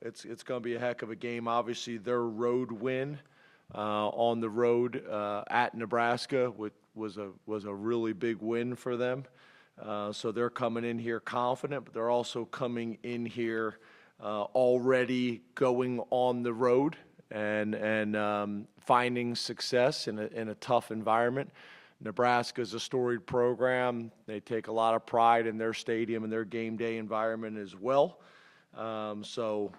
it's going to be a heck of a game. Obviously, their road win on the road at Nebraska was a really big win for them. So they're coming in here confident, but they're also coming in here already going on the road and finding success in a tough environment. Nebraska is a storied program. They take a lot of pride in their stadium and their game day environment as well. So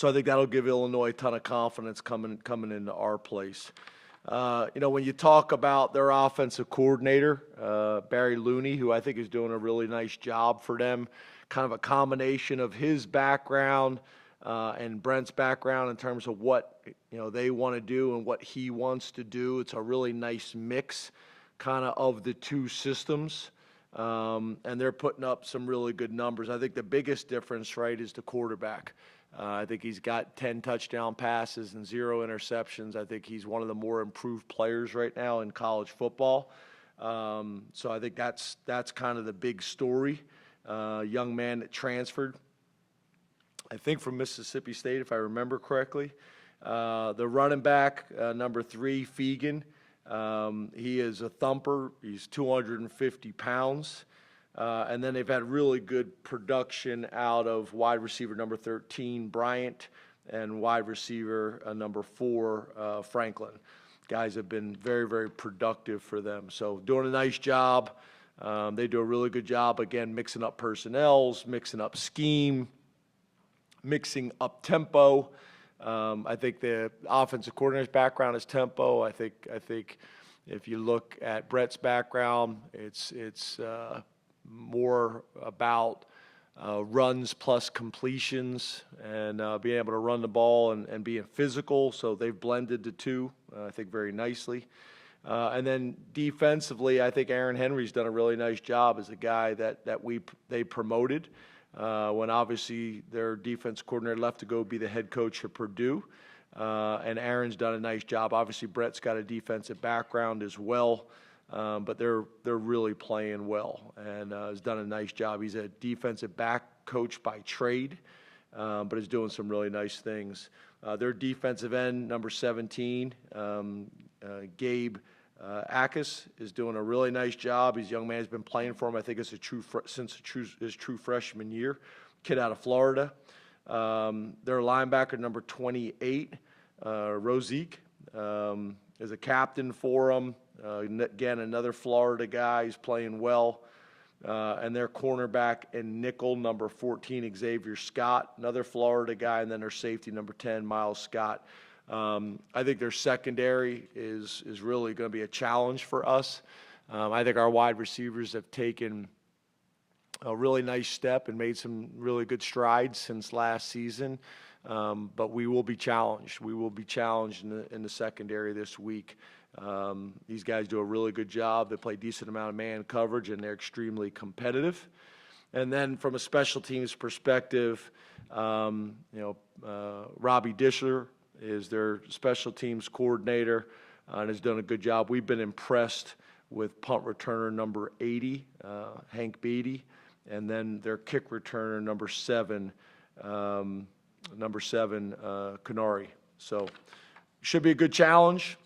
I think that'll give Illinois a ton of confidence coming into our place. When you talk about their offensive coordinator, Barry Looney, who I think is doing a really nice job for them, kind of a combination of his background and Brent's background in terms of what they want to do and what he wants to do. It's a really nice mix kind of the two systems. And they're putting up some really good numbers. I think the biggest difference, right, is the quarterback. I think he's got 10 touchdown passes and 0 interceptions. I think he's one of the more improved players right now in college football. So I think that's kind of the big story. Young man that transferred, I think, from Mississippi State, if I remember correctly. The running back, number 3, Fegan, he is a thumper. He's 250 pounds. And then they've had really good production out of wide receiver number 13, Bryant, and wide receiver number 4, Franklin. Guys have been very, very productive for them. So doing a nice job. They do a really good job, again, mixing up personnels, mixing up scheme, mixing up tempo. I think the offensive coordinator's background is tempo. I think if you look at Brett's background, it's more about runs plus completions and being able to run the ball and being physical. So they've blended the two, I think, very nicely. And then defensively, I think Aaron Henry's done a really nice job as a guy that they promoted when obviously their defense coordinator left to go be the head coach at Purdue. And Aaron's done a nice job. Obviously, Brett's got a defensive background as well. But they're really playing well and has done a nice job. He's a defensive back coach by trade, but is doing some really nice things. Their defensive end, number 17, Gabe Akis, is doing a really nice job. He's a young man who's been playing for him, I think, since his true freshman year. Kid out of Florida. Their linebacker, number 28, Rosique, is a captain for them. Again, another Florida guy who's playing well. And their cornerback and nickel, number 14, Xavier Scott, another Florida guy. And then their safety, number 10, Miles Scott. I think their secondary is really going to be a challenge for us. I think our wide receivers have taken a really nice step and made some really good strides since last season. But we will be challenged. We will be challenged in the secondary this week. These guys do a really good job. They play a decent amount of man coverage, and they're extremely competitive. And then from a special teams perspective, Robbie Dishler is their special teams coordinator and has done a good job. We've been impressed with punt returner number 80, Hank Beatty, and then their kick returner number 7, Kanari. So should be a good challenge.